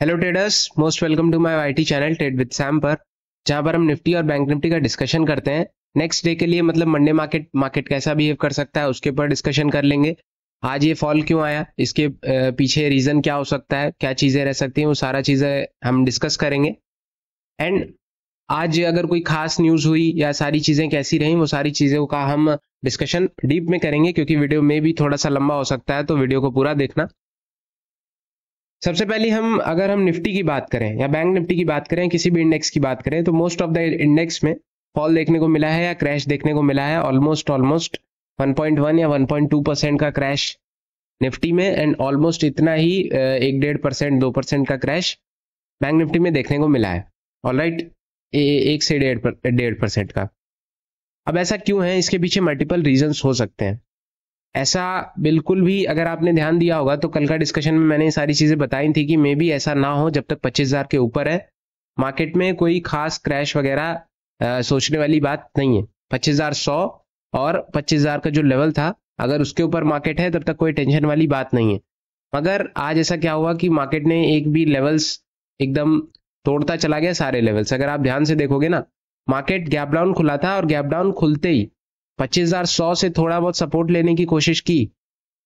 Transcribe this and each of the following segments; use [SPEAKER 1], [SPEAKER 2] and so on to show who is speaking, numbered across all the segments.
[SPEAKER 1] Hello traders, most welcome to my IT channel trade with Sam पर, जहां पर हम निफ्टी और बैंक निफ्टी का डिस्कशन करते हैं। नेक्स्ट डे के लिए मतलब मंडे मार्केट कैसा बिहेव कर सकता है उसके ऊपर डिस्कशन कर लेंगे। आज ये फॉल क्यों आया, इसके पीछे रीजन क्या हो सकता है, क्या चीजें रह सकती हैं, वो सारा चीजें हम डिस्कस करेंगे। एंड आज अगर कोई खास न्यूज हुई या सारी चीजें कैसी रही, वो सारी चीजों का हम डिस्कशन डीप में करेंगे, क्योंकि वीडियो में भी थोड़ा सा लंबा हो सकता है, तो वीडियो को पूरा देखना। सबसे पहले अगर हम निफ्टी की बात करें या बैंक निफ्टी की बात करें, किसी भी इंडेक्स की बात करें, तो मोस्ट ऑफ द इंडेक्स में फॉल देखने को मिला है या क्रैश देखने को मिला है। ऑलमोस्ट 1.1 या 1.2% का क्रैश निफ्टी में, एंड ऑलमोस्ट इतना ही 1-1.5%, 2% का क्रैश बैंक निफ्टी में देखने को मिला है। ऑलराइट, 1 से 1.5% का। अब ऐसा क्यों है, इसके पीछे मल्टीपल रीजंस हो सकते हैं। ऐसा बिल्कुल भी, अगर आपने ध्यान दिया होगा तो कल का डिस्कशन में मैंने ये सारी चीजें बताई थी कि मे बी ऐसा ना हो जब तक 25,000 के ऊपर है मार्केट में कोई खास क्रैश वगैरह सोचने वाली बात नहीं है। 25,100 और 25,000 का जो लेवल था, अगर उसके ऊपर मार्केट है तब तक कोई टेंशन वाली बात नहीं है। मगर आज ऐसा क्या हुआ कि मार्केट ने एक भी लेवल्स एकदम तोड़ता चला गया, सारे लेवल्स। अगर आप ध्यान से देखोगे ना, मार्केट गैप डाउन खुला था और गैप डाउन खुलते ही 25,100 से थोड़ा बहुत सपोर्ट लेने की कोशिश की,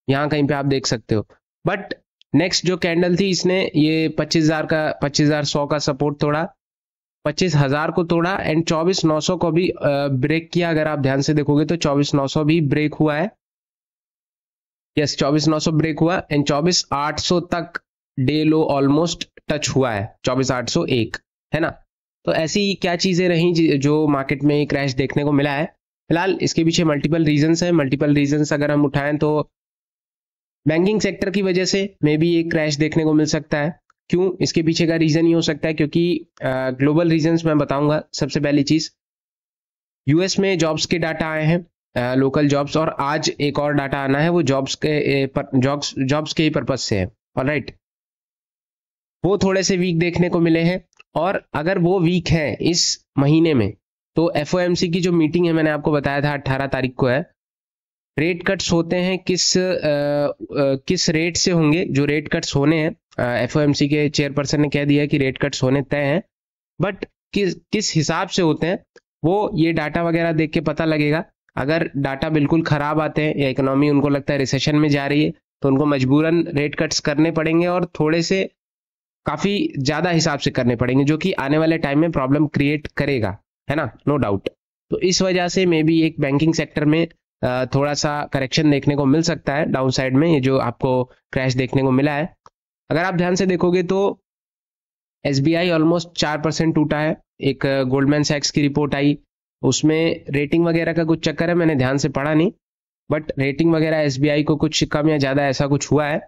[SPEAKER 1] यहां कहीं पे आप देख सकते हो। बट नेक्स्ट जो कैंडल थी, इसने ये 25,100 का सपोर्ट तोड़ा, 25,000 को तोड़ा, एंड 24,900 को भी ब्रेक किया। अगर आप ध्यान से देखोगे तो 24,900 भी ब्रेक हुआ है। यस, 24,900 ब्रेक हुआ, एंड 24,800 तक डे लो ऑलमोस्ट टच हुआ है, 24,801, है ना। तो ऐसी क्या चीजें रही जो मार्केट में क्रैश देखने को मिला है। फिलहाल इसके पीछे मल्टीपल रीजंस हैं। मल्टीपल रीजंस अगर हम उठाएं तो बैंकिंग सेक्टर की वजह से मे बी एक क्रैश देखने को मिल सकता है। क्यों, इसके पीछे का रीजन ये हो सकता है क्योंकि ग्लोबल रीजंस मैं बताऊंगा। सबसे पहली चीज, यूएस में जॉब्स के डाटा आए हैं, लोकल जॉब्स, और आज एक और डाटा आना है, वो जॉब्स के ही पर्पज से है। ऑलराइट, वो थोड़े से वीक देखने को मिले हैं, और अगर वो वीक है इस महीने में, तो एफओएमसी की जो मीटिंग है, मैंने आपको बताया था 18 तारीख को है। रेट कट्स होते हैं किस रेट से होंगे, जो रेट कट्स होने हैं, एफओएमसी के चेयरपर्सन ने कह दिया है कि रेट कट्स होने तय हैं। बट किस हिसाब से होते हैं वो ये डाटा वगैरह देख के पता लगेगा। अगर डाटा बिल्कुल खराब आते हैं या इकोनॉमी उनको लगता है रिसेशन में जा रही है, तो उनको मजबूरन रेट कट्स करने पड़ेंगे, और थोड़े से काफी ज्यादा हिसाब से करने पड़ेंगे, जो कि आने वाले टाइम में प्रॉब्लम क्रिएट करेगा, है ना, नो डाउट। तो इस वजह से मे बी एक बैंकिंग सेक्टर में थोड़ा सा करेक्शन देखने को मिल सकता है डाउन साइड में, ये जो आपको क्रैश देखने को मिला है। अगर आप ध्यान से देखोगे तो एसबीआई ऑलमोस्ट 4% टूटा है। एक गोल्डमैन सैक्स की रिपोर्ट आई, उसमें रेटिंग वगैरह का कुछ चक्कर है, मैंने ध्यान से पढ़ा नहीं, बट रेटिंग वगैरह एसबीआई को कुछ कम या ज्यादा ऐसा कुछ हुआ है।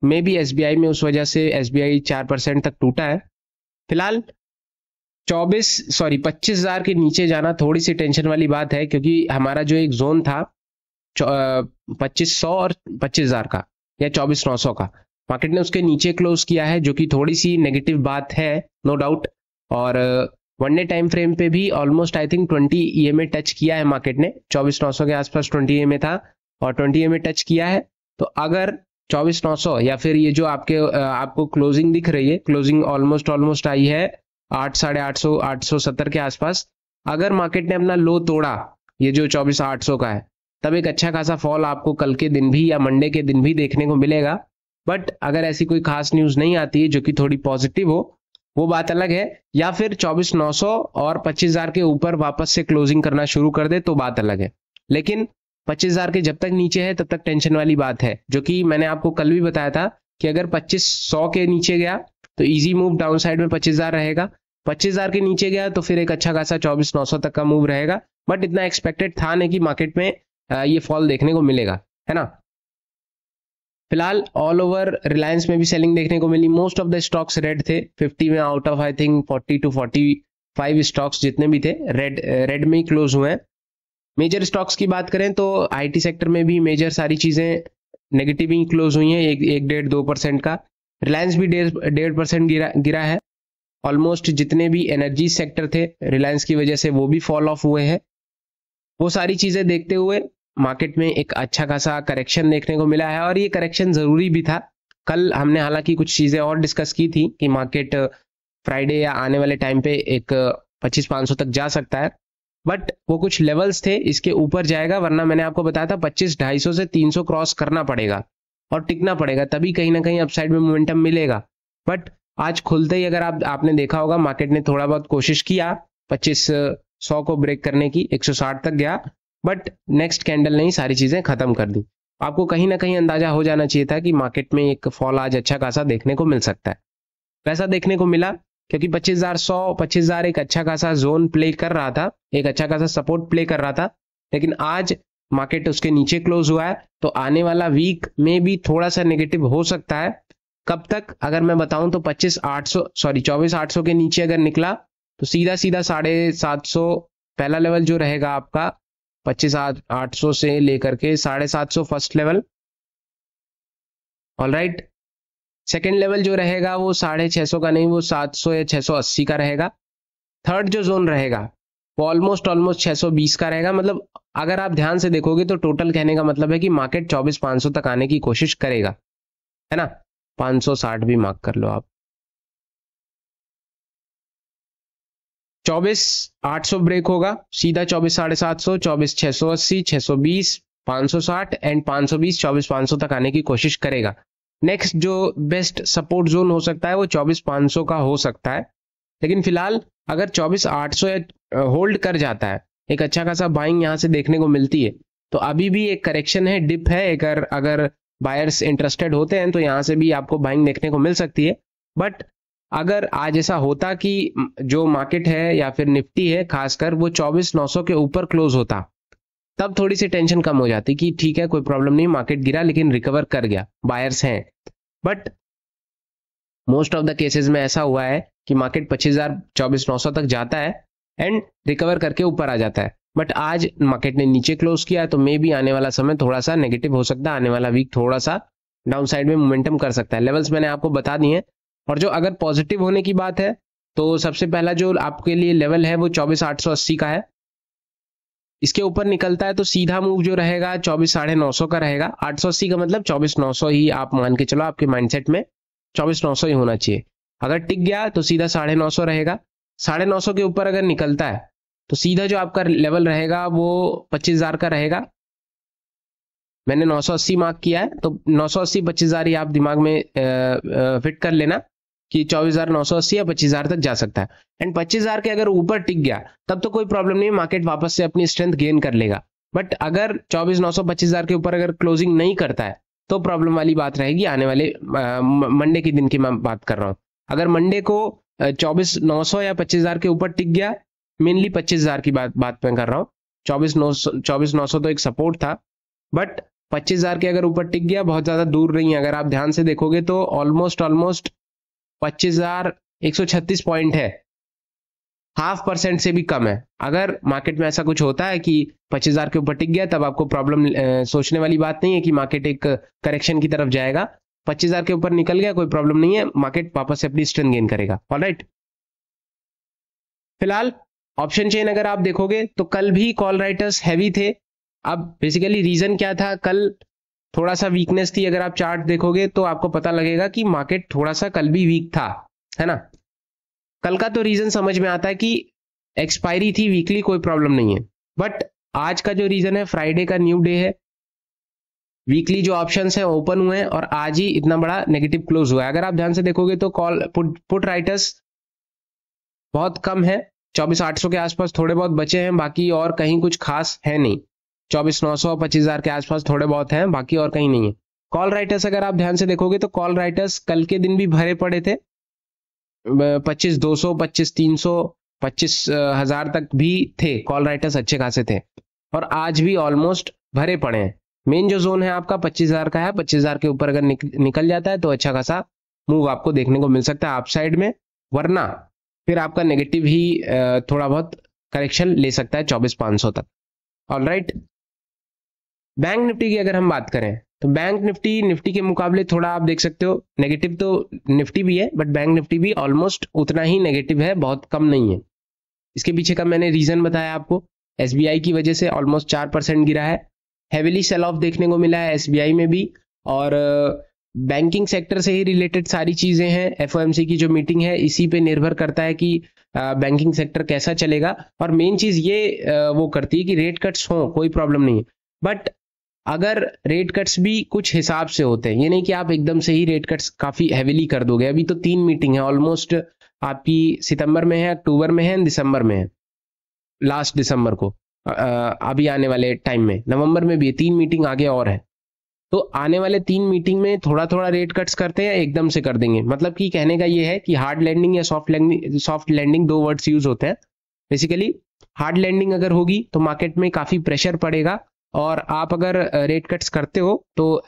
[SPEAKER 1] मे बी एसबीआई में उस वजह से एसबीआई 4% तक टूटा है। फिलहाल 25,000 के नीचे जाना थोड़ी सी टेंशन वाली बात है, क्योंकि हमारा जो एक जोन था 2500 और 25,000 का या 24,900 का, मार्केट ने उसके नीचे क्लोज किया है, जो कि थोड़ी सी नेगेटिव बात है, नो डाउट। और वन डे टाइम फ्रेम पे भी almost I think 20 EMA touch किया है मार्केट ने। 24,900 के आसपास 20 ईएमए था और 20 ईएमए टच किया है। तो अगर 24,900 या फिर ये जो आपको क्लोजिंग दिख रही है, क्लोजिंग ऑलमोस्ट आई है 8,850, 870 के आसपास। अगर मार्केट ने अपना लो तोड़ा, ये जो 24,800 का है, तब एक अच्छा खासा फॉल आपको कल के दिन भी या मंडे के दिन भी देखने को मिलेगा। बट अगर ऐसी कोई खास न्यूज नहीं आती है जो कि थोड़ी पॉजिटिव हो, वो बात अलग है। या फिर 24,900 और 25,000 के ऊपर वापस से क्लोजिंग करना शुरू कर दे तो बात अलग है। लेकिन 25,000 के जब तक नीचे है तब तक टेंशन वाली बात है, जो कि मैंने आपको कल भी बताया था कि अगर 25,100 के नीचे गया तो इजी मूव डाउन साइड में 25,000 रहेगा। 25,000 के नीचे गया तो फिर एक अच्छा खासा 24,900 तक का मूव रहेगा। बट इतना एक्सपेक्टेड था नहीं कि मार्केट में ये फॉल देखने को मिलेगा, है ना। फिलहाल ऑल ओवर रिलायंस में भी सेलिंग देखने को मिली। Most of the stocks red थे, 50 में out of I think 40 to 45 stocks जितने भी थे रेड में ही क्लोज हुए हैं। मेजर स्टॉक्स की बात करें तो आईटी सेक्टर में भी मेजर सारी चीजें नेगेटिव ही क्लोज हुई हैं, 1-1.5-2% का। रिलायंस भी 1.5% गिरा है। ऑलमोस्ट जितने भी एनर्जी सेक्टर थे रिलायंस की वजह से वो भी फॉल ऑफ हुए हैं। वो सारी चीजें देखते हुए मार्केट में एक अच्छा खासा करेक्शन देखने को मिला है, और ये करेक्शन जरूरी भी था, कल हमने हालांकि कुछ चीजें और डिस्कस की थी कि मार्केट फ्राइडे या आने वाले टाइम पे एक 25,500 तक जा सकता है, बट वो कुछ लेवल्स थे, इसके ऊपर जाएगा, वरना मैंने आपको बताया था 25,250 से 300 क्रॉस करना पड़ेगा और टिकना पड़ेगा, तभी कहीं ना कहीं अपसाइड में मोमेंटम मिलेगा। बट आज खुलते ही अगर आपने देखा होगा मार्केट ने थोड़ा बहुत कोशिश किया 2500 को ब्रेक करने की, 160 तक गया, बट नेक्स्ट कैंडल ने ही सारी चीजें खत्म कर दी। आपको कहीं ना कहीं अंदाजा हो जाना चाहिए था कि मार्केट में एक फॉल आज अच्छा खासा देखने को मिल सकता है। वैसा देखने को मिला, क्योंकि 25,100 25,000 एक अच्छा खासा जोन प्ले कर रहा था, एक अच्छा खासा सपोर्ट प्ले कर रहा था, लेकिन आज मार्केट उसके नीचे क्लोज हुआ है। तो आने वाला वीक में भी थोड़ा सा नेगेटिव हो सकता है। कब तक अगर मैं बताऊं तो 24,800 के नीचे अगर निकला तो सीधा सीधा 750 पहला लेवल जो रहेगा आपका, 25,800 से लेकर के 750 first level. Alright, second level जो रहेगा वो 650 का नहीं, वो 700 या 680 का रहेगा। थर्ड जो जोन रहेगा वो ऑलमोस्ट 620 का रहेगा। मतलब अगर आप ध्यान से देखोगे तो टोटल कहने का मतलब है कि मार्केट 24,500 तक आने की कोशिश करेगा, है ना। 560 भी मार्क कर लो आप। 24,800 ब्रेक होगा, सीधा 24,750, 24,680, 620, 560 एंड 520, 24,500 तक आने की कोशिश करेगा। नेक्स्ट जो बेस्ट सपोर्ट जोन हो सकता है वो 24,500 का हो सकता है, लेकिन फिलहाल अगर 24,800 होल्ड कर जाता है, एक अच्छा खासा बाइंग यहां से देखने को मिलती है, तो अभी भी एक करेक्शन है, डिप है, अगर बायर्स इंटरेस्टेड होते हैं तो यहां से भी आपको बाइंग देखने को मिल सकती है। बट अगर आज ऐसा होता कि जो मार्केट है या फिर निफ्टी है खासकर वो 24,900 के ऊपर क्लोज होता, तब थोड़ी सी टेंशन कम हो जाती कि ठीक है कोई प्रॉब्लम नहीं, मार्केट गिरा लेकिन रिकवर कर गया, बायर्स हैं। But most of the cases में ऐसा हुआ है कि मार्केट 24,900 तक जाता है एंड रिकवर करके ऊपर आ जाता है। बट आज मार्केट ने नीचे क्लोज किया है, तो मे भी आने वाला समय थोड़ा सा नेगेटिव हो सकता है, आने वाला वीक थोड़ा सा डाउन साइड में मोमेंटम कर सकता है। लेवल्स मैंने आपको बता दिए हैं। और जो अगर पॉजिटिव होने की बात है तो सबसे पहला जो आपके लिए लेवल है वो 24,880 का है। इसके ऊपर निकलता है तो सीधा मूव जो रहेगा 24,950 का रहेगा। 880 का मतलब 24,900 ही आप मान के चलो, आपके माइंडसेट में 24,900 ही होना चाहिए। अगर टिक गया तो सीधा 950 रहेगा। 950 के ऊपर अगर निकलता है तो सीधा जो आपका लेवल रहेगा वो 25,000 का रहेगा। मैंने 980 मार्क किया है, तो 980 25,000 ही आप दिमाग में फिट कर लेना कि 24,980 या 25,000 तक जा सकता है। एंड 25,000 के अगर ऊपर टिक गया तब तो कोई प्रॉब्लम नहीं, मार्केट वापस से अपनी स्ट्रेंथ गेन कर लेगा। बट अगर 24,900 25,000 के ऊपर अगर क्लोजिंग नहीं करता है तो प्रॉब्लम वाली बात रहेगी। आने वाले मंडे के दिन की मैं बात कर रहा हूं। अगर मंडे को 24,900 या 25,000 के ऊपर टिक गया, मेनली 25,000 की बात मैं कर रहा हूँ, 24,900 तो एक सपोर्ट था, बट 25,000 के अगर ऊपर टिक गया, बहुत ज्यादा दूर नहीं है। अगर आप ध्यान से देखोगे तो ऑलमोस्ट 25,136 पॉइंट है, 0.5% से भी कम है। अगर मार्केट में ऐसा कुछ होता है कि 25,000 के ऊपर टिक गया, तब आपको प्रॉब्लम सोचने वाली बात नहीं है कि मार्केट एक करेक्शन की तरफ जाएगा। 25,000 के ऊपर निकल गया, कोई प्रॉब्लम नहीं है, मार्केट वापस से अपनी स्ट्रेंथ गेन करेगा। ऑलराइट, फिलहाल ऑप्शन चेन अगर आप देखोगे तो कल भी कॉल राइटर्स हैवी थे। अब बेसिकली रीजन क्या था, कल थोड़ा सा वीकनेस थी। अगर आप चार्ट देखोगे तो आपको पता लगेगा कि मार्केट थोड़ा सा कल भी वीक था, है ना। कल का तो रीजन समझ में आता है कि एक्सपायरी थी वीकली, कोई प्रॉब्लम नहीं है। बट आज का जो रीजन है, फ्राइडे का न्यू डे है, वीकली जो ऑप्शंस हैं ओपन हुए हैं और आज ही इतना बड़ा नेगेटिव क्लोज हुआ है। अगर आप ध्यान से देखोगे तो कॉल पुट राइटर्स बहुत कम है, 24,800 के आसपास थोड़े बहुत बचे हैं, बाकी और कहीं कुछ खास है नहीं। 24,900 25,000 के आसपास थोड़े बहुत हैं, बाकी और कहीं नहीं है। कॉल राइटर्स अगर आप ध्यान से देखोगे तो कॉल राइटर्स कल के दिन भी भरे पड़े थे, 25,200 25,300 25,000 तक भी थे कॉल राइटर्स, अच्छे खासे थे। और आज भी ऑलमोस्ट भरे पड़े हैं। मेन जो जोन है आपका 25,000 का है, 25,000 के ऊपर अगर निकल जाता है तो अच्छा खासा मूव आपको देखने को मिल सकता है अपसाइड में, वरना फिर आपका नेगेटिव ही थोड़ा बहुत करेक्शन ले सकता है 24,500 तक। ऑलराइट, बैंक निफ्टी की अगर हम बात करें तो बैंक निफ्टी के मुकाबले थोड़ा आप देख सकते हो नेगेटिव, तो निफ्टी भी है बट बैंक निफ्टी भी ऑलमोस्ट उतना ही नेगेटिव है, बहुत कम नहीं है। इसके पीछे का मैंने रीजन बताया आपको, एसबीआई की वजह से ऑलमोस्ट 4% गिरा है। हेविली सेल ऑफ देखने को मिला है एसबीआई में भी, और बैंकिंग सेक्टर से ही रिलेटेड सारी चीजें हैं। एफओएमसी की जो मीटिंग है इसी पे निर्भर करता है कि बैंकिंग सेक्टर कैसा चलेगा। और मेन चीज ये वो करती है कि रेट कट्स हो, कोई प्रॉब्लम नहीं है, बट अगर रेट कट्स भी कुछ हिसाब से होते हैं, ये नहीं कि आप एकदम से ही रेट कट्स काफी हैवीली कर दोगे। अभी तो 3 मीटिंग है ऑलमोस्ट आपकी, सितंबर में है, अक्टूबर में है, दिसंबर में है, लास्ट दिसंबर को अभी आने वाले टाइम में, नवंबर में भी है, 3 मीटिंग आगे और है। तो आने वाले 3 मीटिंग में थोड़ा थोड़ा रेट कट्स करते हैं, एकदम से कर देंगे। मतलब कि कहने का ये है कि हार्ड लैंडिंग या सॉफ्ट लैंडिंग, दो वर्ड्स यूज होते हैं बेसिकली। हार्ड लैंडिंग अगर होगी तो मार्केट में काफी प्रेशर पड़ेगा, और आप अगर रेट कट्स करते हो तो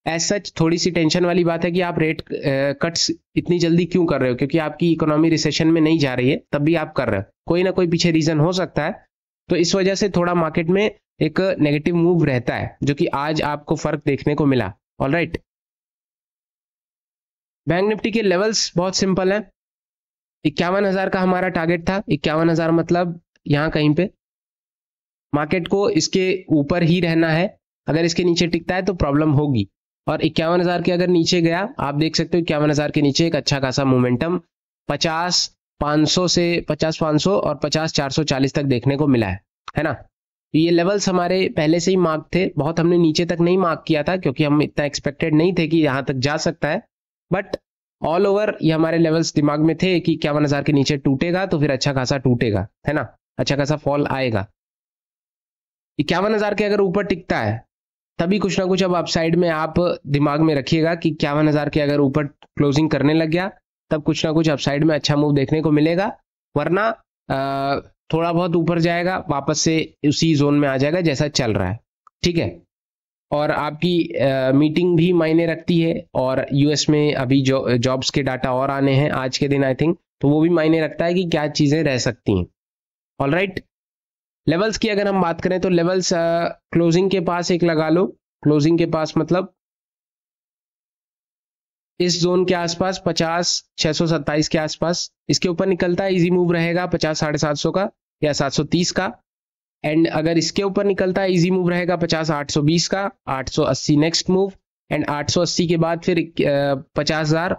[SPEAKER 1] एज सच थोड़ी सी टेंशन वाली बात है कि आप रेट कट्स इतनी जल्दी क्यों कर रहे हो, क्योंकि आपकी इकोनॉमी रिसेशन में नहीं जा रही है, तब भी आप कर रहे हो, कोई ना कोई पीछे रीजन हो सकता है। तो इस वजह से थोड़ा मार्केट में एक नेगेटिव मूव रहता है, जो कि आज आपको फर्क देखने को मिला। ऑलराइट, बैंक निफ्टी के लेवल्स बहुत सिंपल है। 51,000 का हमारा टारगेट था। 51,000 मतलब यहां कहीं पे मार्केट को इसके ऊपर ही रहना है। अगर इसके नीचे टिकता है तो प्रॉब्लम होगी, और 51,000 के अगर नीचे गया, आप देख सकते हो 51,000 के नीचे एक अच्छा खासा मोमेंटम 50,500 से 50,500 और 50,440 तक देखने को मिला है ना। ये लेवल्स हमारे पहले से ही मार्क थे, बहुत हमने नीचे तक नहीं मार्क किया था क्योंकि हम इतना एक्सपेक्टेड नहीं थे कि यहां तक जा सकता है, बट ऑल ओवर ये हमारे लेवल्स दिमाग में थे कि 51,000 के नीचे टूटेगा तो फिर अच्छा खासा टूटेगा, है ना, अच्छा खासा फॉल आएगा। 51,000 के अगर ऊपर टिकता है तभी कुछ ना कुछ अब अपसाइड में आप दिमाग में रखिएगा कि 51,000 के अगर ऊपर क्लोजिंग करने लग गया तब कुछ ना कुछ अपसाइड में अच्छा मूव देखने को मिलेगा, वरना थोड़ा बहुत ऊपर जाएगा, वापस से उसी जोन में आ जाएगा जैसा चल रहा है। ठीक है, और आपकी मीटिंग भी मायने रखती है, और यूएस में अभी जॉब्स के डाटा और आने हैं आज के दिन आई थिंक, तो वो भी मायने रखता है कि क्या चीजें रह सकती हैं। ऑलराइट, लेवल्स की अगर हम बात करें तो लेवल्स क्लोजिंग के पास एक लगा लो। क्लोजिंग के पास मतलब इस जोन के आसपास 50,627 के आसपास, इसके ऊपर निकलता है इजी मूव रहेगा 50,750 का या 730 का, एंड अगर इसके ऊपर निकलता है इजी मूव रहेगा 50,820 का, 880 नेक्स्ट मूव, एंड 880 के बाद फिर 50,000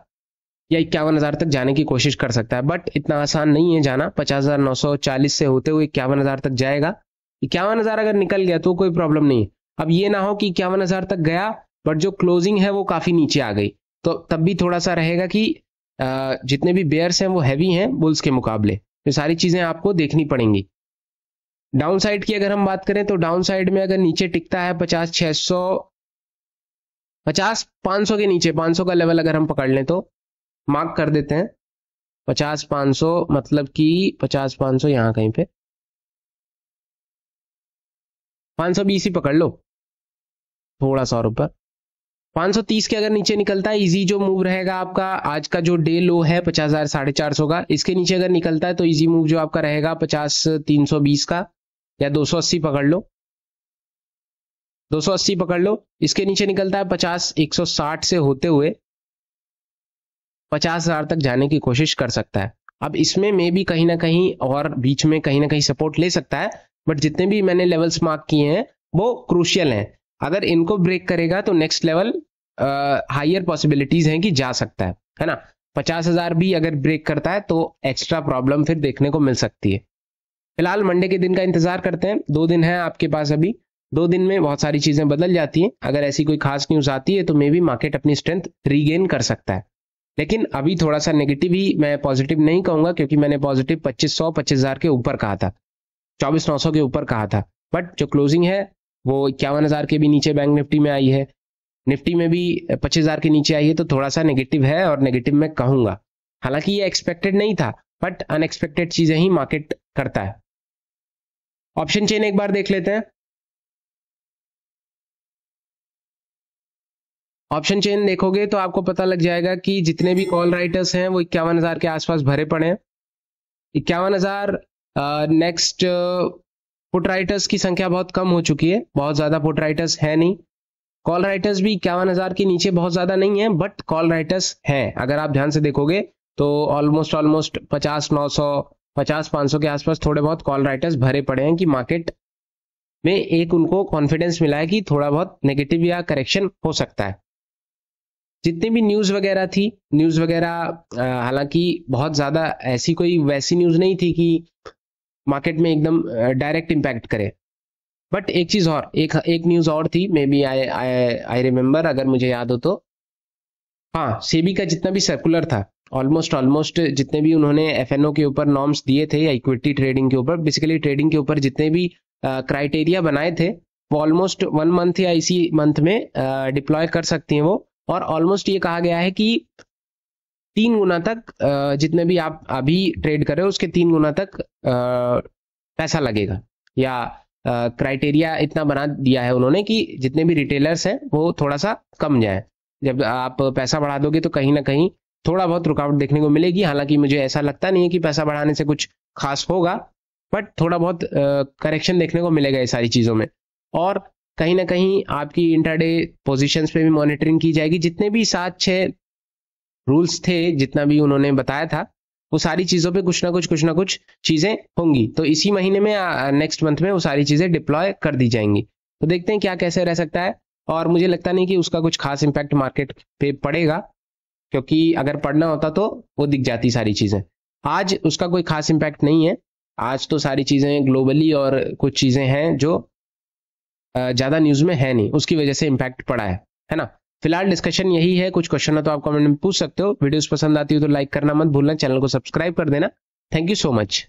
[SPEAKER 1] या 51,000 तक जाने की कोशिश कर सकता है, बट इतना आसान नहीं है जाना। 50,940 से होते हुए 51,000 तक जाएगा। 51,000 अगर निकल गया तो कोई प्रॉब्लम नहीं है। अब ये ना हो कि 51,000 तक गया बट जो क्लोजिंग है वो काफी नीचे आ गई, तो तब भी थोड़ा सा रहेगा कि जितने भी बेयर्स हैं वो हैवी हैं बुल्स के मुकाबले, तो सारी चीजें आपको देखनी पड़ेंगी। डाउन साइड की अगर हम बात करें तो डाउन साइड में अगर नीचे टिकता है 50,600, 50,500 के नीचे, 500 का लेवल अगर हम पकड़ लें तो मार्क कर देते हैं 50,500, मतलब कि 50,500 यहां कहीं पे 520 ही पकड़ लो, थोड़ा सा और ऊपर 530 के अगर नीचे निकलता है, इजी जो मूव रहेगा आपका आज का जो डे लो है 50,450 का, इसके नीचे अगर निकलता है तो इजी मूव जो आपका रहेगा 50,320 का या 280 पकड़ लो, 280 पकड़ लो। इसके नीचे निकलता है 50,160 से होते हुए 50,000 तक जाने की कोशिश कर सकता है। अब इसमें मे भी कहीं ना कहीं और बीच में कहीं ना कहीं सपोर्ट ले सकता है, बट जितने भी मैंने लेवल्स मार्क किए हैं वो क्रूशियल हैं। अगर इनको ब्रेक करेगा तो नेक्स्ट लेवल हायर पॉसिबिलिटीज हैं कि जा सकता है ना। 50,000 भी अगर ब्रेक करता है तो एक्स्ट्रा प्रॉब्लम फिर देखने को मिल सकती है। फिलहाल मंडे के दिन का इंतजार करते हैं, 2 दिन है आपके पास अभी, 2 दिन में बहुत सारी चीजें बदल जाती हैं। अगर ऐसी कोई खास न्यूज आती है तो मे बी मार्केट अपनी स्ट्रेंथ रीगेन कर सकता है, लेकिन अभी थोड़ा सा नेगेटिव ही, मैं पॉजिटिव नहीं कहूंगा क्योंकि मैंने पॉजिटिव 2500 25,000 के ऊपर कहा था, 24,900 के ऊपर कहा था, बट जो क्लोजिंग है वो 51,000 के भी नीचे बैंक निफ्टी में आई है, निफ्टी में भी 25,000 के नीचे आई है, तो थोड़ा सा नेगेटिव है, और नेगेटिव मैं कहूंगा। हालांकि ये एक्सपेक्टेड नहीं था, बट अनएक्सपेक्टेड चीजें ही मार्केट करता है। ऑप्शन चेन एक बार देख लेते हैं। ऑप्शन चेन देखोगे तो आपको पता लग जाएगा कि जितने भी कॉल राइटर्स हैं वो 51,000 के आसपास भरे पड़े हैं। 51,000 नेक्स्ट पुट राइटर्स की संख्या बहुत कम हो चुकी है, बहुत ज्यादा पुट राइटर्स है नहीं। कॉल राइटर्स भी 51,000 के नीचे बहुत ज्यादा नहीं है, बट कॉल राइटर्स हैं। अगर आप ध्यान से देखोगे तो ऑलमोस्ट 50,900 50,500 के आसपास थोड़े बहुत कॉल राइटर्स भरे पड़े हैं कि मार्केट में एक उनको कॉन्फिडेंस मिला है कि थोड़ा बहुत नेगेटिव या करेक्शन हो सकता है। जितनी भी न्यूज़ वगैरह थी, न्यूज़ वगैरह हालांकि बहुत ज़्यादा ऐसी कोई वैसी न्यूज़ नहीं थी कि मार्केट में एकदम डायरेक्ट इम्पैक्ट करे। बट एक चीज़ और, एक न्यूज़ और थी, मे बी आई रिमेम्बर, अगर मुझे याद हो तो, हाँ, सेबी का जितना भी सर्कुलर था, ऑलमोस्ट जितने भी उन्होंने एफएनओ के ऊपर नॉर्म्स दिए थे या इक्विटी ट्रेडिंग के ऊपर, बेसिकली ट्रेडिंग के ऊपर जितने भी क्राइटेरिया बनाए थे, वो ऑलमोस्ट 1 मंथ या इसी मंथ में डिप्लॉय कर सकती हैं वो। और ऑलमोस्ट ये कहा गया है कि 3 गुना तक जितने भी आप अभी ट्रेड कर रहे हो उसके 3 गुना तक पैसा लगेगा, या क्राइटेरिया इतना बना दिया है उन्होंने कि जितने भी रिटेलर्स हैं वो थोड़ा सा कम जाए। जब आप पैसा बढ़ा दोगे तो कहीं ना कहीं थोड़ा बहुत रुकावट देखने को मिलेगी। हालांकि मुझे ऐसा लगता नहीं है कि पैसा बढ़ाने से कुछ खास होगा, बट थोड़ा बहुत करेक्शन देखने को मिलेगा ये सारी चीज़ों में। और कहीं ना कहीं आपकी इंट्राडे पोजीशंस पे भी मॉनिटरिंग की जाएगी। जितने भी 7-6 रूल्स थे, जितना भी उन्होंने बताया था, वो सारी चीज़ों पे कुछ ना कुछ चीज़ें होंगी। तो इसी महीने में, नेक्स्ट मंथ में वो सारी चीज़ें डिप्लॉय कर दी जाएंगी। तो देखते हैं क्या कैसे रह सकता है। और मुझे लगता नहीं कि उसका कुछ खास इम्पैक्ट मार्केट पे पड़ेगा, क्योंकि अगर पढ़ना होता तो वो दिख जाती सारी चीज़ें। आज उसका कोई खास इम्पैक्ट नहीं है। आज तो सारी चीज़ें ग्लोबली और कुछ चीज़ें हैं जो ज़्यादा न्यूज़ में है नहीं, उसकी वजह से इम्पैक्ट पड़ा है ना। फिलहाल डिस्कशन यही है। कुछ क्वेश्चन हो तो आप कमेंट में पूछ सकते हो। वीडियोस पसंद आती हो तो लाइक करना मत भूलना, चैनल को सब्सक्राइब कर देना। Thank you so much.